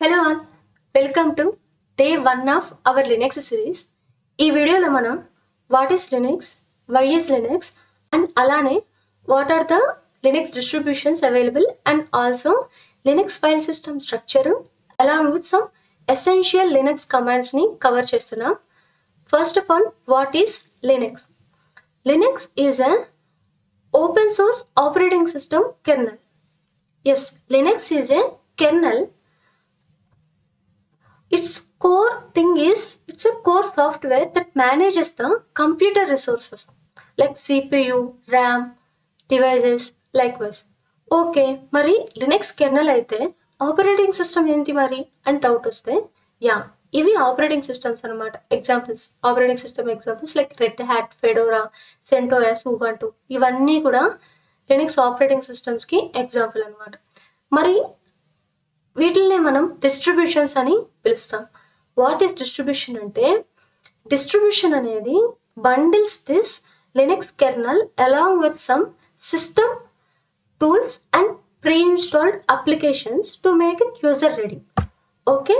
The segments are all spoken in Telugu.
Hello all, welcome to day 1 of our Linux series. ఈ వీడియోలో మనం what is Linux, why is Linux and అలానే what are the Linux distributions available and also Linux file system structure along with some essential Linux commands ని కవర్ చేస్తున్నాం. First of all, what is Linux? Linux is an open source operating system kernel. Yes, Linux is a kernel. Its core thing is it's a core software that manages the computer resources like CPU, RAM, devices, likewise. Okay, మరి లినక్స్ కెర్నల్ అయితే ఆపరేటింగ్ సిస్టమ్ ఏంటి మరి అని డౌట్ వస్తే ఇవి ఆపరేటింగ్ సిస్టమ్స్ అనమాట. Examples operating system examples like red hat, Fedora, సెంటోస్, Ubuntu ఇవన్నీ కూడా లినక్స్ ఆపరేటింగ్ సిస్టమ్స్కి ఎగ్జాంపుల్ అనమాట. మరి వీటిల్ని మనం డిస్ట్రిబ్యూషన్స్ అని పిలుస్తాం. వాట్ ఈస్ డిస్ట్రిబ్యూషన్ అంటే డిస్ట్రిబ్యూషన్ అనేది bundles this Linux kernel along with some system tools and pre installed applications to make it user ready. Okay,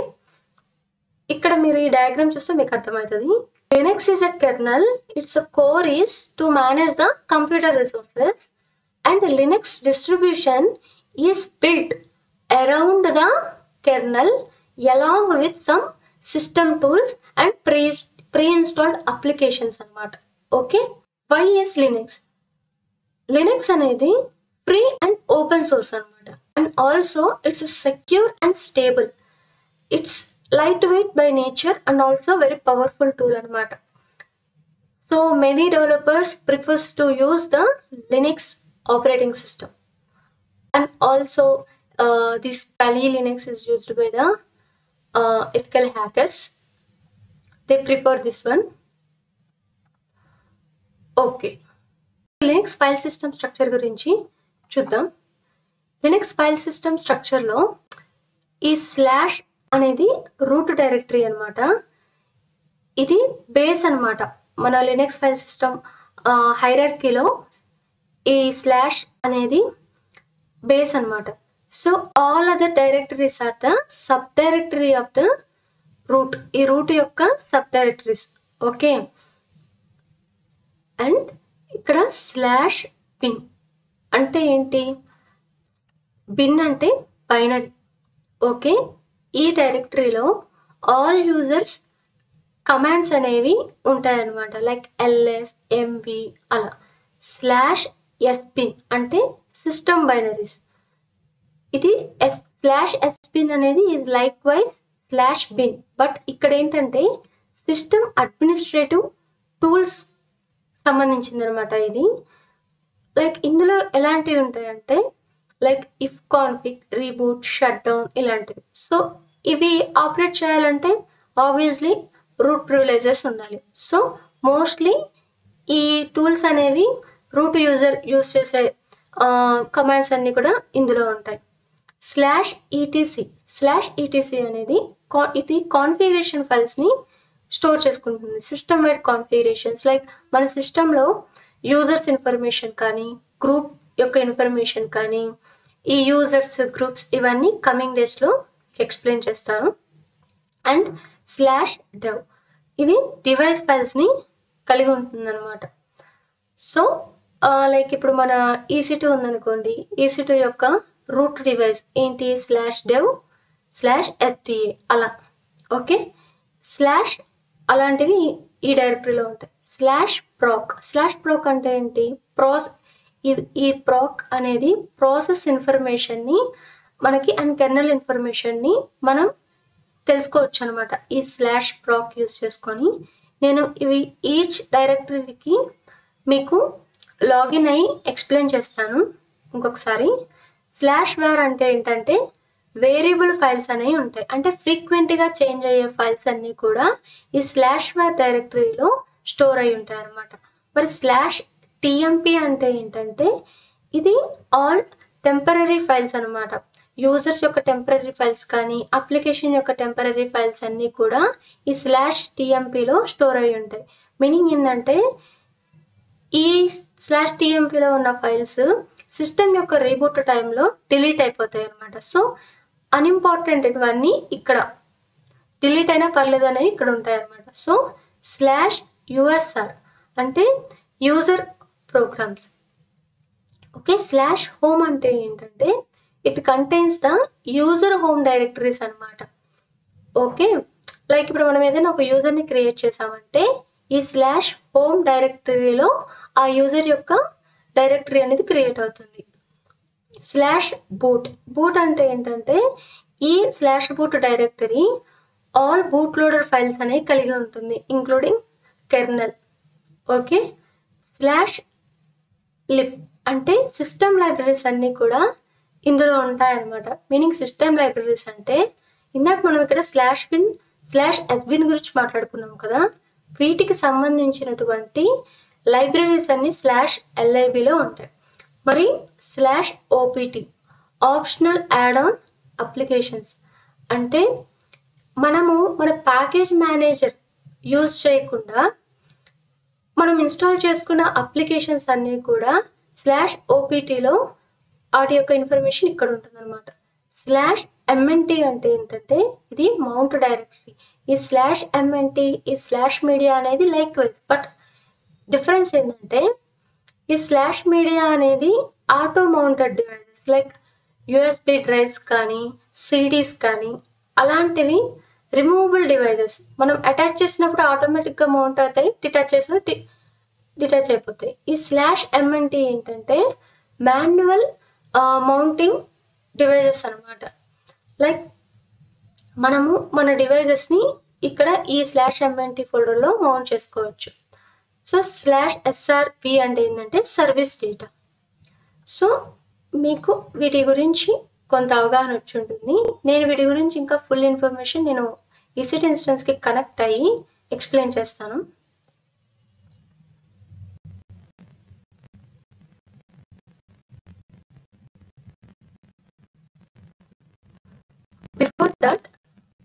ఇక్కడ మీరు ఈ డయాగ్రామ్ చూస్తే మీకు అర్థమవుతుంది. Linux is a kernel, it's core is to manage the computer resources and Linux distribution is built around the kernel along with some system tools and pre-installed applications అన్నమాట. Okay, why is Linux? Linux అనేది ఫ్రీ అండ్ ఓపెన్ సోర్స్ అనమాట. And also it's secure and stable. It's light weight by nature and also very powerful tool అనమాట. So many developers prefers to use the Linux operating system. And also this Kali Linux is used by the ethical hackers. They prefer this one. Okay, Linux file system structure గురించి చూద్దాం. Linux file system structure లో ఈ స్లాష్ అనేది రూట్ డైరెక్టరీ అనమాట. ఇది బేస్ అనమాట. మన లినక్స్ ఫైల్ సిస్టమ్ హైరార్కీలో ఈ స్లాష్ అనేది బేస్ అనమాట. So all other directories are the subdirectory of the root. ఈ రూట్ యొక్క subdirectories. ఓకే, అండ్ ఇక్కడ స్లాష్ బిన్ అంటే ఏంటి? బిన్ అంటే బైనరీ. ఓకే, ఈ డైరెక్టరీలో ఆల్ యూజర్స్ కమాండ్స్ అనేవి ఉంటాయన్నమాట. లైక్ ఎల్ఎస్, ఎంవి అలా. స్లాష్ ఎస్ బిన్ అంటే సిస్టమ్ బైనరీస్. ఇది స్లాష్ ఎస్బిన్ అనేది is likewise slash bin. But ఇక్కడ ఏంటంటే సిస్టమ్ అడ్మినిస్ట్రేటివ్ టూల్స్ సంబంధించింది అనమాట ఇది. లైక్ ఇందులో ఎలాంటివి ఉంటాయంటే like if config, reboot, shut down ఇలాంటివి. సో ఇవి ఆపరేట్ చేయాలంటే ఆబ్వియస్లీ రూట్ ప్రివిలేజెస్ ఉండాలి. సో మోస్ట్లీ ఈ టూల్స్ అనేవి రూట్ యూజర్ యూజ్ చేసే కమాండ్స్ అన్నీ కూడా ఇందులో ఉంటాయి. స్లాష్ ఈటీసీ అనేది ఇది కాన్ఫిగరేషన్ ఫైల్స్ని స్టోర్ చేసుకుంటుంది. సిస్టమ్ వైడ్ కాన్ఫిగరేషన్స్ లైక్ మన సిస్టంలో యూజర్స్ ఇన్ఫర్మేషన్ కానీ గ్రూప్ యొక్క ఇన్ఫర్మేషన్ కానీ ఈ యూజర్స్ గ్రూప్స్ ఇవన్నీ కమింగ్ డేస్లో ఎక్స్ప్లెయిన్ చేస్తాను. అండ్ స్లాష్ డెవ్ ఇది డివైస్ ఫైల్స్ని కలిగి ఉంటుందన్నమాట. సో లైక్ ఇప్పుడు మన EC2 ఉందనుకోండి, EC2 యొక్క రూట్ డివైస్ ఏంటి? స్లాష్ డెవ్ స్లాష్ SDA అలా. ఓకే, స్లాష్ అలాంటివి ఈ డైరెక్టరీలో ఉంటాయి. స్లాష్ ప్రాక్ అంటే ఏంటి? ఈ ప్రాక్ అనేది ప్రాసెస్ ఇన్ఫర్మేషన్ని మనకి అండ్ కెర్నల్ ఇన్ఫర్మేషన్ని మనం తెలుసుకోవచ్చు అనమాట. ఈ స్లాష్ ప్రాక్ యూజ్ చేసుకొని నేను ఇవి ఈచ్ డైరెక్టరీకి మీకు లాగిన్ అయ్యి ఎక్స్ప్లెయిన్ చేస్తాను ఇంకొకసారి. స్లాష్ వేర్ అంటే ఏంటంటే వేరియబుల్ ఫైల్స్ అనేవి ఉంటాయి. అంటే ఫ్రీక్వెంట్గా చేంజ్ అయ్యే ఫైల్స్ అన్నీ కూడా ఈ స్లాష్ వేర్ డైరెక్టరీలో స్టోర్ అయి ఉంటాయి అన్నమాట. మరి స్లాష్ టీఎంపీ అంటే ఏంటంటే ఇది ఆల్ టెంపరరీ ఫైల్స్ అనమాట. యూజర్స్ యొక్క టెంపరరీ ఫైల్స్ కానీ అప్లికేషన్ యొక్క టెంపరరీ ఫైల్స్ అన్నీ కూడా ఈ స్లాష్ టీఎంపీలో స్టోర్ అయి ఉంటాయి. మీనింగ్ ఏంటంటే ఈ స్లాష్ టీఎంపీలో ఉన్న ఫైల్స్ సిస్టమ్ యొక్క రీబూట్ టైంలో డిలీట్ అయిపోతాయి అనమాట. సో అన్ఇంపార్టెంట్వన్నీ ఇక్కడ డిలీట్ అయినా పర్లేదు అనేవి ఇక్కడ ఉంటాయి అన్నమాట. సో /USR అంటే యూజర్ ప్రోగ్రామ్స్. ఓకే, /home అంటే ఏంటంటే it contains the user home directories అనమాట. ఓకే, లైక్ ఇప్పుడు మనం ఏదైనా ఒక యూజర్ని క్రియేట్ చేసామంటే ఈ /home డైరెక్టరీలో ఆ యూజర్ యొక్క డైరెక్టరీ అనేది క్రియేట్ అవుతుంది. /boot అంటే ఏంటంటే ఈ /boot directory all boot loader files అనేవి కలిగి ఉంటుంది, ఇంక్లూడింగ్ కెర్నల్. ఓకే, /lib అంటే సిస్టమ్ లైబ్రరీస్ అన్నీ కూడా ఇందులో ఉంటాయన్నమాట. మీనింగ్ సిస్టమ్ లైబ్రరీస్ అంటే ఇందాక మనం ఇక్కడ /bin /sbin గురించి మాట్లాడుకున్నాం కదా, వీటికి సంబంధించినటువంటి లైబ్రరీస్ అన్ని /lib లో ఉంటాయి. మరి /opt optional add on applications అంటే మనము మన ప్యాకేజ్ మేనేజర్ యూజ్ చేయకుండా మనం ఇన్స్టాల్ చేసుకున్న అప్లికేషన్స్ అన్నీ కూడా /opt-లో వాటి యొక్క ఇన్ఫర్మేషన్ ఇక్కడ ఉంటుంది అనమాట. /mnt అంటే ఏంటంటే ఇది మౌంట్ డైరెక్టరీ. ఈ /mnt ఈ /media అనేది లైక్ వైజ్, బట్ డిఫరెన్స్ ఏంటంటే ఈ /media అనేది auto mounted devices like USB drives కానీ CDs కానీ అలాంటివి రిమూవబుల్ డివైజెస్. మనం అటాచ్ చేసినప్పుడు ఆటోమేటిక్గా మౌంట్ అవుతాయి, డిటాచ్ చేసిన డిటాచ్ అయిపోతాయి. ఈ /mnt ఏంటంటే మాన్యువల్ మౌంటింగ్ డివైజెస్ అనమాట. లైక్ మనము మన డివైజెస్ని ఇక్కడ ఈ /mnt ఫోల్డర్లో మౌంట్ చేసుకోవచ్చు. సో /srp అంటే ఏంటంటే సర్వీస్ డేటా. సో మీకు వీటి గురించి కొంత అవగాహన వచ్చి ఉంటుంది. నేను వీటి గురించి ఇంకా ఫుల్ ఇన్ఫర్మేషన్ నేను EC2 ఇన్స్టెన్స్కి కనెక్ట్ అయ్యి ఎక్స్ప్లెయిన్ చేస్తాను. బిఫోర్ దట్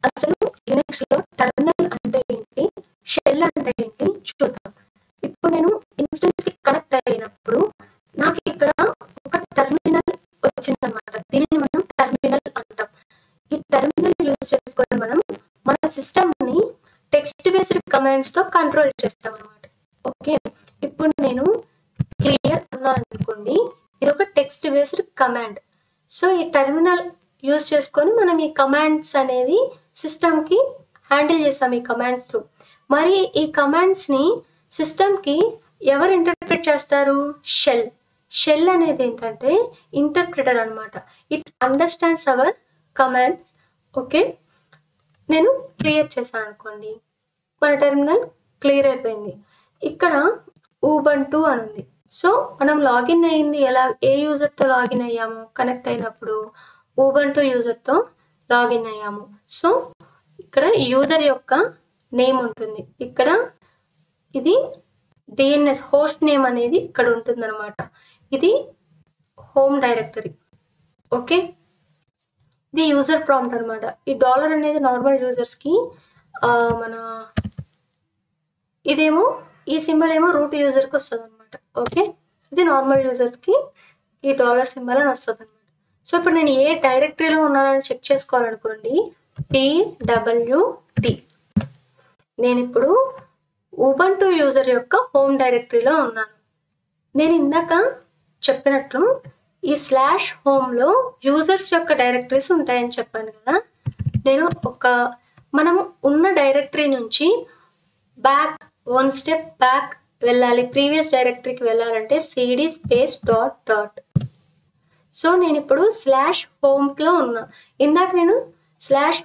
అసలు లినక్స్లో టెర్మినల్ అంటే ఏంటి, షెల్ అంటే ఏంటి చూద్దాం. ఇప్పుడు నేను ఇన్స్టెన్స్కి కనెక్ట్ అయినప్పుడు నాకు ఇక్కడ ఒక టెర్మినల్ వచ్చిందనమాట. దీనిని మనం టెర్మినల్ అంటాం. ఈ టెర్మినల్ యూజ్ చేసుకొని మనం మన సిస్టమ్ని టెక్స్ట్ బేస్డ్ కమాండ్స్తో కంట్రోల్ చేస్తాం అనమాట. ఓకే, ఇప్పుడు నేను క్లియర్ అన్నాను అనుకోండి, ఇది ఒక టెక్స్ట్ బేస్డ్ కమాండ్. సో ఈ టెర్మినల్ యూజ్ చేసుకొని మనం ఈ కమాండ్స్ అనేది సిస్టమ్కి హ్యాండిల్ చేస్తాం ఈ కమాండ్స్ త్రూ. మరి ఈ కమాండ్స్ని సిస్టమ్కి ఎవరు ఇంటర్ప్రిట్ చేస్తారు? షెల్ అనేది ఏంటంటే ఇంటర్ప్రిటర్ అనమాట. It understands our commands. Okay, నేను క్లియర్ చేశాను అనుకోండి, మన టెర్మినల్ క్లియర్ అయిపోయింది. ఇక్కడ ఉబంటు అని ఉంది. సో మనం లాగిన్ అయ్యింది ఎలా, ఏ యూజర్తో లాగిన్ అయ్యాము, కనెక్ట్ అయినప్పుడు ఉబంటు యూజర్తో లాగిన్ అయ్యాము. సో ఇక్కడ యూజర్ యొక్క నేమ్ ఉంటుంది, ఇక్కడ ఇది DNS హోస్ట్ నేమ్ అనేది ఇక్కడ ఉంటుందన్నమాట. ఇది హోమ్ డైరెక్టరీ. ఓకే, ఇది యూజర్ ప్రాంప్ట్ అనమాట. ఈ డాలర్ అనేది నార్మల్ యూజర్స్కి మన ఇదేమో ఈ సింబల్ ఏమో రూట్ యూజర్కి వస్తుంది అనమాట. ఓకే, ఇది నార్మల్ యూజర్స్కి ఈ $సింబల్ అని వస్తుంది అనమాట. సో ఇప్పుడు నేను ఏ డైరెక్టరీలో ఉన్నానని చెక్ చేసుకోవాలనుకోండి, pwd. నేను ఇప్పుడు ఉబంటు యూజర్ యొక్క హోమ్ డైరెక్టరీలో ఉన్నాను. నేను ఇందాక చెప్పినట్లు ఈ /homeలో యూజర్స్ యొక్క డైరెక్టరీస్ ఉంటాయని చెప్పాను కదా. నేను మనం ఉన్న డైరెక్టరీ నుంచి వన్ స్టెప్ బ్యాక్ వెళ్ళాలి, ప్రీవియస్ డైరెక్టరీకి వెళ్ళాలంటే cd /. సో నేను ఇప్పుడు /homeలో ఉన్నా. ఇందాక నేను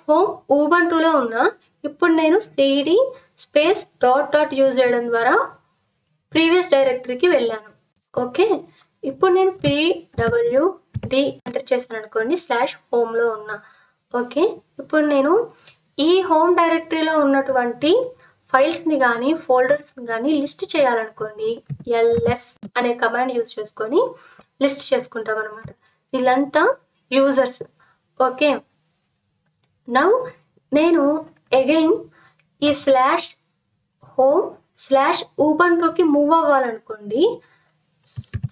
/home ఉబంటులో ఉన్నా. ఇప్పుడు నేను cd /. యూజ్ చేయడం ద్వారా ప్రీవియస్ డైరెక్టరీకి వెళ్ళాను. ఓకే, ఇప్పుడు నేను pwd ఎంటర్ చేశాను అనుకోండి, /homeలో ఉన్నా. ఓకే, ఇప్పుడు నేను ఈ హోమ్ డైరెక్టరీలో ఉన్నటువంటి ఫైల్స్ని కానీ ఫోల్డర్స్ని కానీ లిస్ట్ చేయాలనుకోండి, ls అనే కమాండ్ యూజ్ చేసుకొని లిస్ట్ చేసుకుంటాం అనమాట. వీళ్ళంతా యూజర్స్. ఓకే, నౌ నేను అగైన్ ఈ /home /ubantuకి మూవ్ అవ్వాలనుకోండి,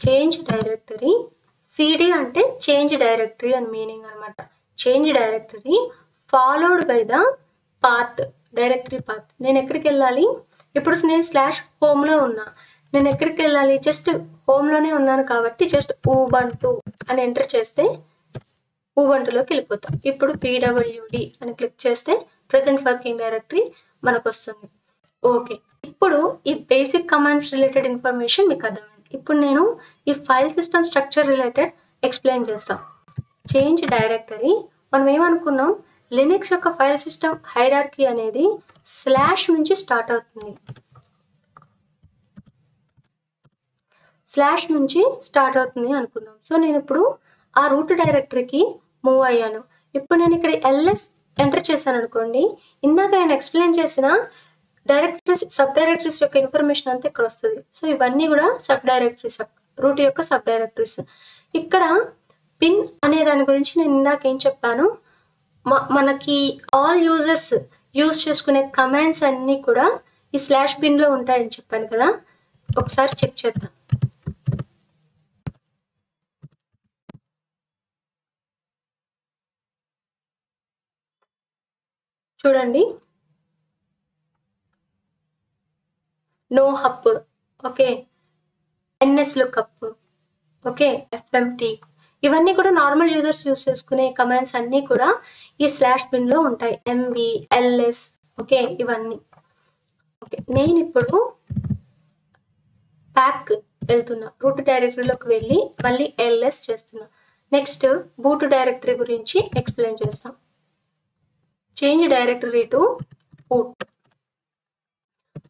చేంజ్ డైరెక్టరీ. cd అంటే చేంజ్ డైరెక్టరీ అని మీనింగ్ అనమాట. Change directory followed by the path, directory path. నేను ఎక్కడికి వెళ్ళాలి? ఇప్పుడు నేను స్లాష్ హోమ్లో ఉన్నా, నేను ఎక్కడికి వెళ్ళాలి? జస్ట్ హోమ్లోనే ఉన్నాను కాబట్టి జస్ట్ ఊబంటు అని ఎంటర్ చేస్తే ఊబంటులోకి వెళ్ళిపోతాం. ఇప్పుడు పీడబ్ల్యూడి అని క్లిక్ చేస్తే ప్రెసెంట్ వర్కింగ్ డైరెక్టరీ మనకు వస్తుంది. ఓకే, ఇప్పుడు ఈ బేసిక్ కమాండ్స్ రిలేటెడ్ ఇన్ఫర్మేషన్ మీకు అర్థమైంది. ఇప్పుడు నేను ఈ file system structure related explain చేస్తాం. చేంజ్ డైరెక్టరీ, మనం ఏమనుకున్నాం, లినక్స్ యొక్క ఫైల్ సిస్టమ్ హైరార్కీ అనేది స్లాష్ నుంచి స్టార్ట్ అవుతుంది. స్లాష్ నుంచి స్టార్ట్ అవుతుంది అనుకున్నాం. సో నేను ఇప్పుడు ఆ రూట్ డైరెక్టరీకి మూవ్ అయ్యాను. ఇప్పుడు నేను ఇక్కడ ఎల్ఎస్ ఎంటర్ చేశాను అనుకోండి, ఇందాక నేను ఎక్స్ప్లెయిన్ చేసిన డైరెక్టరీస్ సబ్ డైరెక్టరీస్ యొక్క ఇన్ఫర్మేషన్ అంతా ఇక్కడ వస్తుంది. సో ఇవన్నీ కూడా సబ్ డైరెక్టరీస్, రూట్ యొక్క సబ్ డైరెక్టరీస్. ఇక్కడ పిన్ అనే దాని గురించి నేను ఇందాక ఏం చెప్పాను, మనకి ఆల్ యూజర్స్ యూజ్ చేసుకునే కమాండ్స్ అన్నీ కూడా ఈ స్లాష్ బిన్లో ఉంటాయని చెప్పాను కదా. ఒకసారి చెక్ చేద్దాం. చూడండి, nohup, okay, NS lookup, okay, FMT, ఇవన్నీ కూడా నార్మల్ యూజర్స్ యూజ్ చేసుకునే కమాండ్స్ అన్నీ కూడా ఈ స్లాష్ బిన్లో ఉంటాయి. ఎంవి, ఎల్ఎస్, ఓకే, ఇవన్నీ. ఓకే, నేను ఇప్పుడు బ్యాక్ వెళ్తున్నా, రూట్ డైరెక్టరీలోకి వెళ్ళి మళ్ళీ ఎల్ఎస్ చేస్తున్నా. నెక్స్ట్ బూట్ డైరెక్టరీ గురించి ఎక్స్ప్లెయిన్ చేస్తాం. Change directory to boot.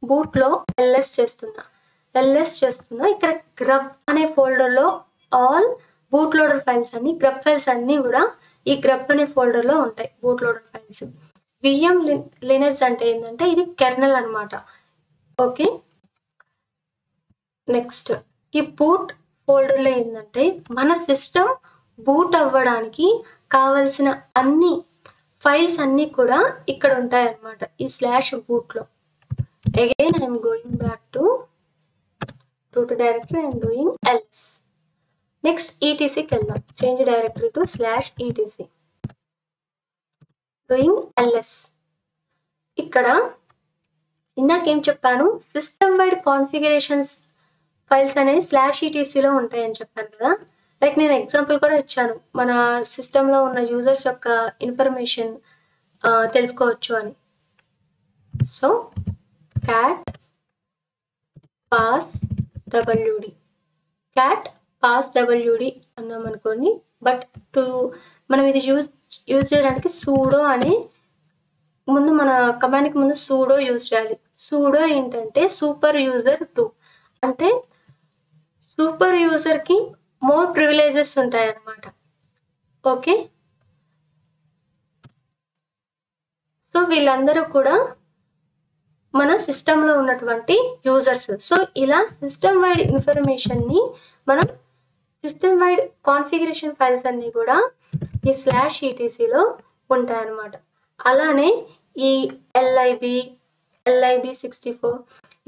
బూట్లో ఎల్ఎస్ చేస్తున్నా. ఇక్కడ గ్రబ్ అనే ఫోల్డర్లో ఆల్ బూట్ లోడర్ ఫైల్స్ అన్ని, గ్రబ్ ఫైల్స్ అన్నీ కూడా ఈ గ్రబ్ అనే ఫోల్డర్లో ఉంటాయి, boot loader files. V M Linux అంటే ఏంటంటే ఇది కెర్నల్ అనమాట. ఓకే, నెక్స్ట్ ఈ బూట్ ఫోల్డర్లో ఏంటంటే మన సిస్టమ్ బూట్ అవ్వడానికి కావలసిన అన్ని ఫైల్స్ అన్నీ కూడా ఇక్కడ ఉంటాయి అన్నమాట, ఈ స్లాష్ బూట్లో. Again I'm going back to root directory and doing L S. Next ఈటీసీకి వెళ్దాం. Change directory to slash E T C, doing L S. ఇక్కడ ఇందాకేం చెప్పాను, సిస్టమ్ వైడ్ కాన్ఫిగరేషన్స్ ఫైల్స్ అనేవి స్లాష్ ఈటీసీలో ఉంటాయని చెప్పాను కదా. లైక్ నేను ఎగ్జాంపుల్ కూడా ఇచ్చాను, మన సిస్టంలో ఉన్న యూజర్స్ యొక్క ఇన్ఫర్మేషన్ తెలుసుకోవచ్చు అని. So cat pass WD, cat pass WD అన్నాం అనుకోండి. బట్ మనం ఇది యూజ్ చేయడానికి సూడో అనే ముందు, మన కమాండ్కి ముందు సూడో యూజ్ చేయాలి. సూడో ఏంటంటే సూపర్ యూజర్ 2, అంటే సూపర్ యూజర్కి మోర్ ప్రివిలేజెస్ ఉంటాయి అన్నమాట. ఓకే, సో వీళ్ళందరూ కూడా మన సిస్టంలో ఉన్నటువంటి యూజర్స్. సో ఇలా సిస్టమ్ వైడ్ ఇన్ఫర్మేషన్ని మనం, సిస్టమ్ వైడ్ కాన్ఫిగరేషన్ ఫైల్స్ అన్నీ కూడా ఈ స్లాష్ ఈటీసీలో ఉంటాయన్నమాట. అలానే ఈ ఎల్ఐబి 64,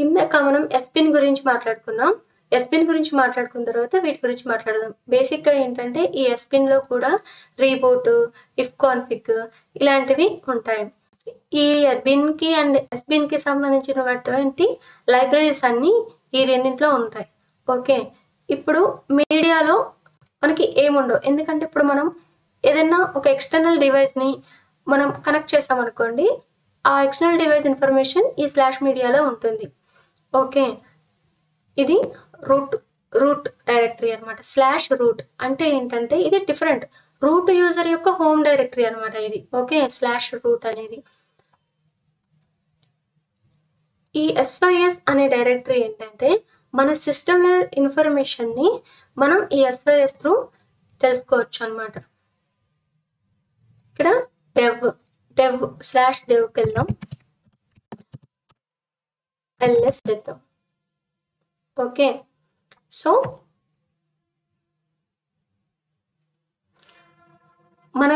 ఇందాక మనం ఎస్పిన్ గురించి మాట్లాడుకున్నాం. ఎస్పిన్ గురించి మాట్లాడుకున్న తర్వాత వీటి గురించి మాట్లాడదాం. బేసిక్గా ఏంటంటే ఈ ఎస్పిన్లో కూడా రీబూట్, ఇఫ్ కాన్ఫిగ్ ఇలాంటివి ఉంటాయి. ఈ బిన్కి అండ్ ఎస్బిన్కి సంబంధించినటువంటి లైబ్రరీస్ అన్నీ ఈ రెండింటిలో ఉంటాయి. ఓకే, ఇప్పుడు మీడియాలో మనకి ఏముండవు, ఎందుకంటే ఇప్పుడు మనం ఏదైనా ఒక ఎక్స్టర్నల్ డివైస్ని మనం కనెక్ట్ చేసామనుకోండి, ఆ ఎక్స్టర్నల్ డివైస్ ఇన్ఫర్మేషన్ ఈ స్లాష్ మీడియాలో ఉంటుంది. ఓకే, ఇది రూట్ డైరెక్టరీ అనమాట. స్లాష్ రూట్ అంటే ఏంటంటే ఇది డిఫరెంట్, రూట్ యూజర్ యొక్క హోమ్ డైరెక్టరీ అనమాట ఇది. ఓకే, స్లాష్ రూట్ అనేది. ఈ SYS అనే డైరెక్టరీ ఏంటంటే మన సిస్టమ్ ఇన్ఫర్మేషన్ని మనం ఈ SYS త్రూ తెలుసుకోవచ్చు అనమాట. ఇక్కడ డెవ్ స్లాష్ డెవ్కి వెళ్దాం, ఎల్ఎస్ చేద్దాం. ఓకే, సో మన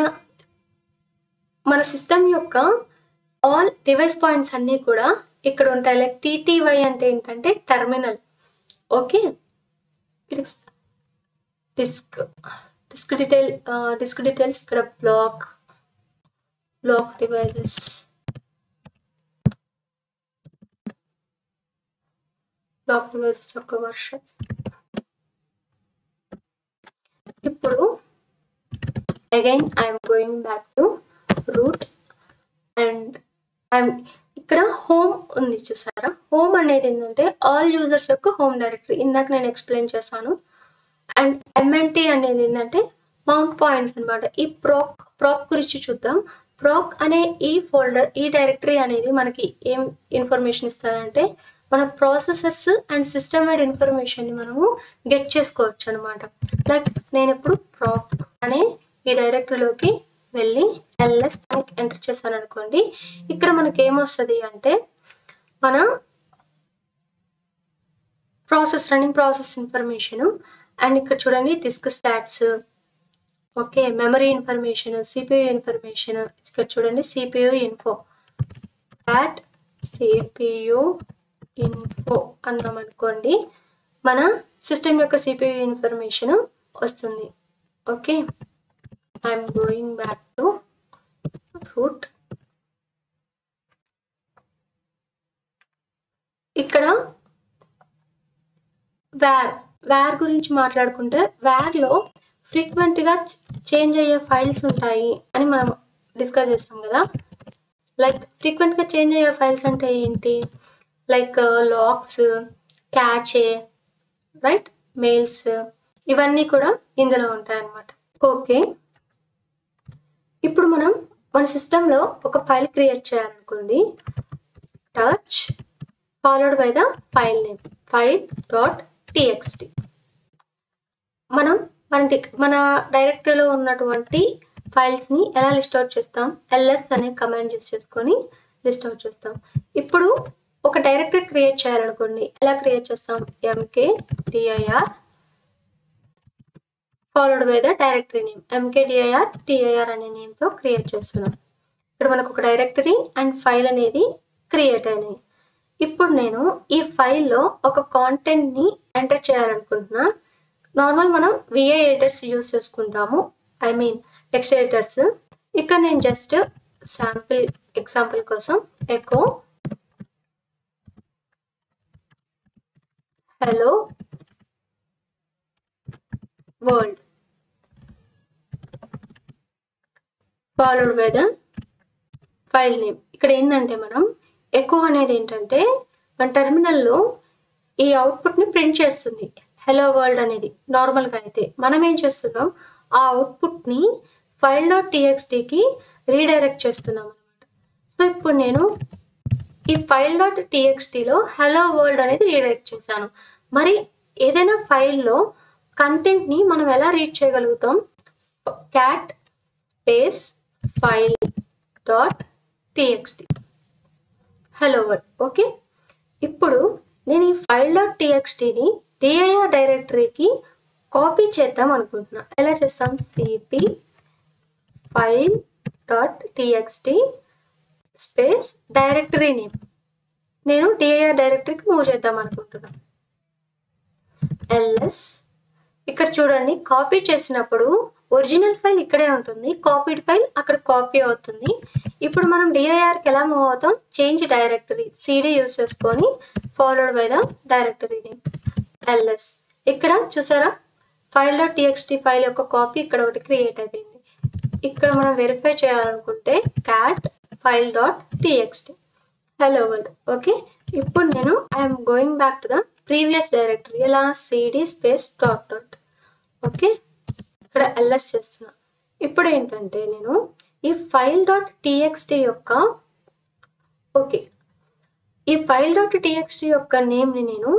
సిస్టమ్ యొక్క ఆల్ డివైస్ పాయింట్స్ అన్నీ కూడా ఇక్కడ ఉంటాయి. లైక్ TTY అంటే ఏంటంటే terminal. Okay, disk disk details ఇక్కడ బ్లాక్ డివైజెస్, యొక్క వర్షన్స్. ఇప్పుడు again I'm going back to root and ఇక్కడ హోమ్ ఉంది చూసారా. హోమ్ అనేది ఏంటంటే ఆల్ యూజర్స్ యొక్క హోమ్ డైరెక్టరీ, ఇందాక నేను ఎక్స్ప్లెయిన్ చేశాను. అండ్ ఎంఎన్టీ అనేది ఏంటంటే మౌంట్ పాయింట్స్ అనమాట. ఈ ప్రాక్ గురించి చూద్దాం. ప్రాక్ అనే ఈ డైరెక్టరీ అనేది మనకి ఏం ఇన్ఫర్మేషన్ ఇస్తుందంటే మన ప్రాసెసర్స్ అండ్ సిస్టమ్ వైడ్ ఇన్ఫర్మేషన్ని మనము గెట్ చేసుకోవచ్చు అనమాట. లైక్ నేను ఇప్పుడు ప్రాక్ అనే ఈ డైరెక్టరీలోకి వెళ్ళి ls అని ఎంటర్ చేశాను అనుకోండి. ఇక్కడ మనకి ఏమొస్తుంది అంటే మన రన్నింగ్ ప్రాసెస్ ఇన్ఫర్మేషన్. అండ్ ఇక్కడ చూడండి disk stats, okay, memory information, CPU information. ఇక్కడ చూడండి CPU info, dot CPU info అన్నాం అనుకోండి, మన సిస్టమ్ యొక్క సిపియు ఇన్ఫర్మేషన్ వస్తుంది. Okay, I'm going back to root. ఇక్కడ వేర్ గురించి మాట్లాడుకుంటే వేర్లో ఫ్రీక్వెంట్గా చేంజ్ అయ్యే ఫైల్స్ ఉంటాయి అని మనం డిస్కస్ చేస్తాం కదా. లైక్ ఫ్రీక్వెంట్గా చేంజ్ అయ్యే ఫైల్స్ అంటే ఏంటి? Like logs, cache, right, mails, ఇవన్నీ కూడా ఇందులో ఉంటాయి అన్నమాట. ఓకే, ఇప్పుడు మనం మన సిస్టంలో ఒక ఫైల్ క్రియేట్ చేయాలనుకోండి. Touch followed by the file name file.txt. మనం మన డైరెక్టరీలో ఉన్నటువంటి ఫైల్స్ని ఎలా లిస్ట్ అవుట్ చేస్తాం? ls అనే కమాండ్ యూస్ చేసుకొని లిస్ట్ అవుట్ చేస్తాం. ఇప్పుడు ఒక డైరెక్టరీ క్రియేట్ చేయాలనుకోండి, ఎలా క్రియేట్ చేస్తాం? mkdir followed by the directory name. mkdir అనే నేమ్తో క్రియేట్ చేస్తున్నాం. ఇక్కడ మనకు ఒక డైరెక్టరీ అండ్ ఫైల్ అనేది క్రియేట్ అయినాయి. ఇప్పుడు నేను ఈ ఫైల్లో ఒక కాంటెంట్ని ఎంటర్ చేయాలనుకుంటున్నా. నార్మల్ మనం విఐ ఎడిటర్స్ యూస్ చేసుకుంటాము, టెక్స్ట్ ఎడిటర్స్. ఇక్కడ నేను జస్ట్ ఎగ్జాంపుల్ కోసం echo hello world followed by the file name. ఇక్కడ ఏంటంటే మనం ఎకో అనేది ఏంటంటే మన టెర్మినల్లో ఈ అవుట్పుట్ని ప్రింట్ చేస్తుంది. హలో వరల్డ్ అనేది నార్మల్గా అయితే మనం ఏం చేస్తున్నాం, ఆ అవుట్పుట్ని file.txtకి రీడైరెక్ట్ చేస్తున్నాం అనమాట. సో ఇప్పుడు నేను ఈ file.txtలో హలో వరల్డ్ అనేది రీడైరెక్ట్ చేశాను. మరి ఏదైనా ఫైల్లో కంటెంట్ని మనం ఎలా రీడ్ చేయగలుగుతాం? cat space file.txt hello world. Okay, ఇప్పుడు నేను ఈ file.txtని dir డైరెక్టరీకి కాపీ చేద్దాం అనుకుంటున్నా. ఎలా చేస్తాం? cp file.txt space directory name. నేను dir డైరెక్టరీకి మూవ్ చేద్దాం అనుకుంటున్నా. ls ఇక్కడ చూడండి, కాపీ చేసినప్పుడు ఒరిజినల్ ఫైల్ ఇక్కడే ఉంటుంది, కాపీడ్ ఫైల్ అక్కడ కాపీ అవుతుంది. ఇప్పుడు మనం dirకి ఎలా మూవ్ అవుతాం? చేంజ్ డైరెక్టరీ, cd యూస్ చేసుకొని followed by the directory name ls. ఇక్కడ చూసారా, file.txt ఫైల్ యొక్క కాపీ ఇక్కడ ఒకటి క్రియేట్ అయిపోయింది. ఇక్కడ మనం వెరిఫై చేయాలనుకుంటే cat file.txt hello world. Okay, ఇప్పుడు నేను I'm going back to the previous directory. ఎలా? cd space dot dot. Okay, ఇక్కడ ls చేస్తున్నా. ఇప్పుడు ఏంటంటే నేను ఈ file.txt యొక్క ఈ file.txt యొక్క నేమ్ని నేను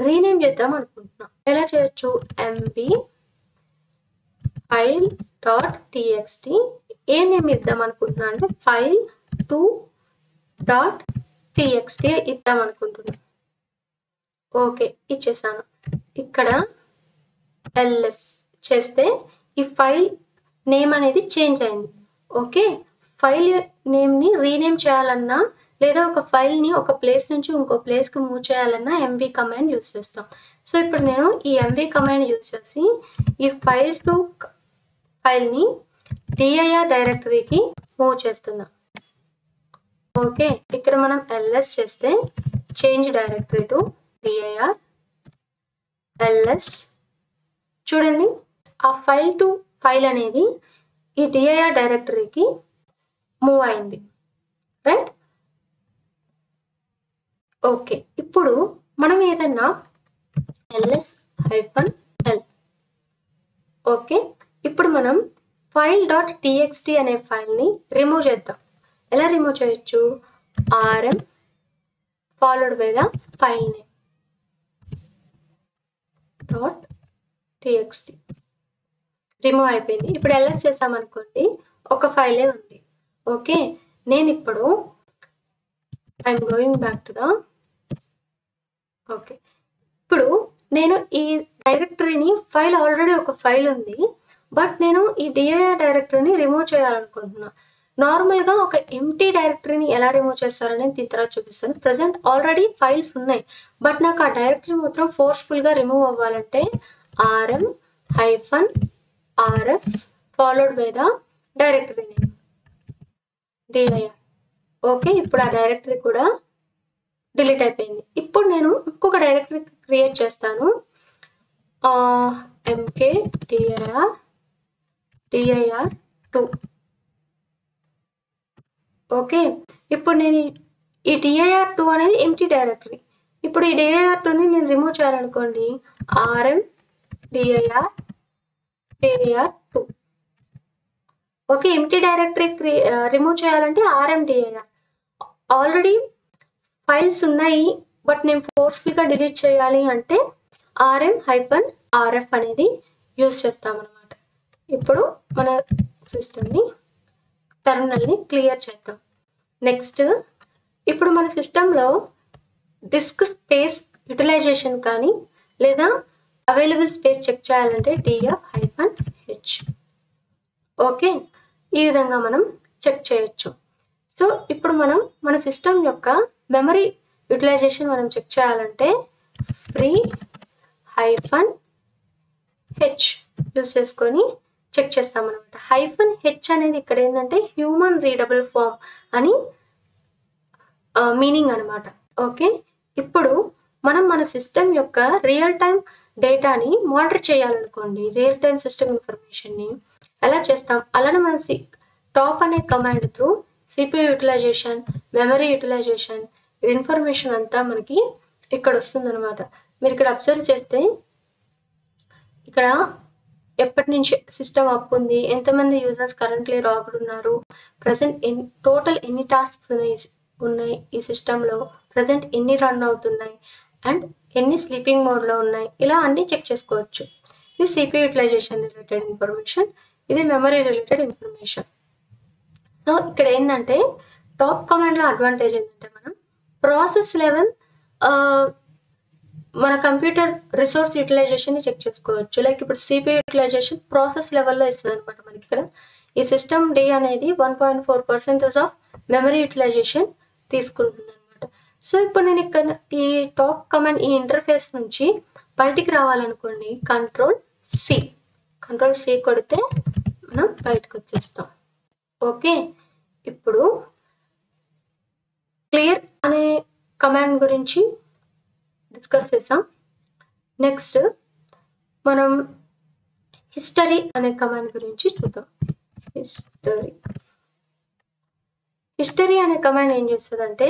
రీనేమ్ చేద్దాం అనుకుంటున్నా. ఎలా చేయొచ్చు? mb file.txt ఏ నేమ్ ఇద్దాం అనుకుంటున్నా అంటే file2.txt ఇద్దాం అనుకుంటున్నా. ఓకే, ఇచ్చేసాను. ఇక్కడ ls చేస్తే ఈ ఫైల్ నేమ్ అనేది చేంజ్ అయింది. ఓకే, ఫైల్ నేమ్ని రీనేమ్ చేయాలన్నా లేదా ఒక ఫైల్ని ఒక ప్లేస్ నుంచి ఇంకో ప్లేస్కి మూవ్ చేయాలన్నా mv కమాండ్ యూస్ చేస్తాం. సో ఇప్పుడు నేను ఈ mv కమాండ్ యూస్ చేసి ఈ ఫైల్ని dir డైరెక్టరీకి మూవ్ చేస్తున్నా. ఓకే, ఇక్కడ మనం ls చేస్తే change directory to dir ls. చూడండి, ఆ ఫైల్ టు ఫైల్ అనేది ఈ dir డైరెక్టరీకి మూవ్ అయింది, రైట్? ఓకే, ఇప్పుడు మనం ఏదన్నా ls-l. ఓకే, ఇప్పుడు మనం file.txt అనే ఫైల్ని రిమూవ్ చేద్దాం. ఎలా రిమూవ్ చేయొచ్చు? rm followed by the file name .txt. Remove అయిపోయింది. ఇప్పుడు ls చేస్తామనుకోండి, ఒక ఫైలే ఉంది. ఓకే, నేను ఇప్పుడు I'm going back to the okay, ఇప్పుడు నేను ఈ డైరెక్టరీని ఆల్రెడీ ఒక ఫైల్ ఉంది, బట్ నేను ఈ dir డైరెక్టరీని రిమూవ్ చేయాలనుకుంటున్నా. నార్మల్గా ఒక ఎంటీ డైరెక్టరీని ఎలా రిమూవ్ చేస్తారనేది దీని తర్వాత చూపిస్తాను. ప్రజెంట్ ఆల్రెడీ ఫైల్స్ ఉన్నాయి, బట్ నాకు ఆ డైరెక్టరీ మొత్తం ఫోర్స్ఫుల్గా రిమూవ్ అవ్వాలంటే rm-rf followed by the directory name dir. Okay, ఇప్పుడు ఆ డైరెక్టరీ కూడా డిలీట్ అయిపోయింది. ఇప్పుడు నేను ఇంకొక డైరెక్టరీ క్రియేట్ చేస్తాను, mkdir-dir2. ఓకే, ఇప్పుడు నేను ఈ dir2 అనేది ఎంటీ డైరెక్టరీ. ఇప్పుడు ఈ dir2ని నేను రిమూవ్ చేయాలనుకోండి, rm-dir-dir2. Okay, empty directory remove చేయాలంటే rm-dir. ఆల్రెడీ ఫైల్స్ ఉన్నాయి, బట్ నేను ఫోర్స్ఫుల్గా డిలీట్ చేయాలి అంటే rm-rf అనేది యూజ్ చేస్తామన్నమాట. ఇప్పుడు మన సిస్టమ్ని టెర్మినల్ని క్లియర్ చేద్దాం. నెక్స్ట్, ఇప్పుడు మన సిస్టంలో డిస్క్ స్పేస్ యూటిలైజేషన్ కానీ లేదా అవైలబుల్ స్పేస్ చెక్ చేయాలంటే df-h. ఓకే, ఈ విధంగా మనం చెక్ చేయొచ్చు. సో ఇప్పుడు మనం మన సిస్టమ్ యొక్క మెమరీ యూటిలైజేషన్ మనం చెక్ చేయాలంటే free-h యూజ్ చేసుకొని చెక్ చేస్తామన్నమాట. -h అనేది ఇక్కడ ఏంటంటే హ్యూమన్ రీడబుల్ ఫామ్ అని మీనింగ్ అనమాట. ఓకే, ఇప్పుడు మనం మన సిస్టమ్ యొక్క రియల్ టైం డేటాని మానిటర్ చేయాలనుకోండి, రియల్ టైం సిస్టమ్ ఇన్ఫర్మేషన్ని ఎలా చేస్తాం? అలానే మనం టాప్ అనే command through CPU utilization, memory utilization, information అంతా మనకి ఇక్కడ వస్తుంది అనమాట. మీరు ఇక్కడ అబ్జర్వ్ చేస్తే ఇక్కడ ఎప్పటి నుంచి సిస్టమ్ అప్ ఉంది, ఎంతమంది యూజర్స్ కరెంట్లీ లాగ్డ్ ఉన్నారు, ప్రజెంట్ టోటల్ ఎన్ని టాస్క్స్ ఉన్నాయి ఈ సిస్టంలో, ప్రజెంట్ ఎన్ని రన్ అవుతున్నాయి, అండ్ ఎన్ని స్లీపింగ్ మోడ్లో ఉన్నాయి, ఇలా అన్నీ చెక్ చేసుకోవచ్చు. ఇది CPU యూటిలైజేషన్ రిలేటెడ్ ఇన్ఫర్మేషన్, ఇది మెమరీ రిలేటెడ్ ఇన్ఫర్మేషన్. సో ఇక్కడ ఏంటంటే టాప్ కమాండ్లో అడ్వాంటేజ్ ఏంటంటే మనం ప్రాసెస్ లెవెల్ మన కంప్యూటర్ రిసోర్స్ యూటిలైజేషన్ని చెక్ చేసుకోవచ్చు. లైక్ ఇప్పుడు CPU యూటిలైజేషన్ ప్రాసెస్ లెవెల్లో ఇస్తుంది అనమాట. మనకి ఇక్కడ ఈ సిస్టమ్ డే అనేది 1.4% ఆఫ్ మెమరీ యూటిలైజేషన్ తీసుకుంటుంది అనమాట. సో ఇప్పుడు నేను ఇక్కడ ఈ టాప్ కమాండ్ ఈ ఇంటర్ఫేస్ నుంచి బయటికి రావాలనుకోండి, కంట్రోల్ C కొడితే మనం బయటకు వచ్చేస్తాం. ఓకే, ఇప్పుడు క్లియర్ అనే కమాండ్ గురించి డిస్కస్ చేద్దాం. నెక్స్ట్ మనం హిస్టరీ అనే కమాండ్ గురించి చూద్దాం. హిస్టరీ అనే కమాండ్ ఏం చేస్తుందంటే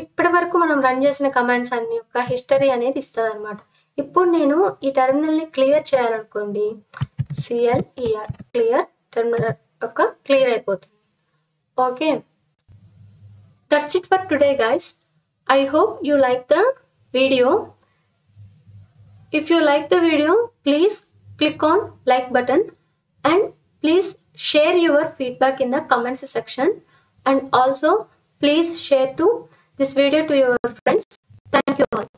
ఇప్పటి వరకు మనం రన్ చేసిన కమాండ్స్ అన్ని యొక్క హిస్టరీ అనేది ఇస్తుంది అనమాట. ఇప్పుడు నేను ఈ టెర్మినల్ని క్లియర్ చేయాలనుకోండి, clear క్లియర్, టెర్మినల్ యొక్క క్లియర్ అయిపోతుంది. Okay, that's it for today guys. I hope you like the video. If you like the video, please click on like button and please share your feedback in the comments section, and also please share this video to your friends. Thank you all.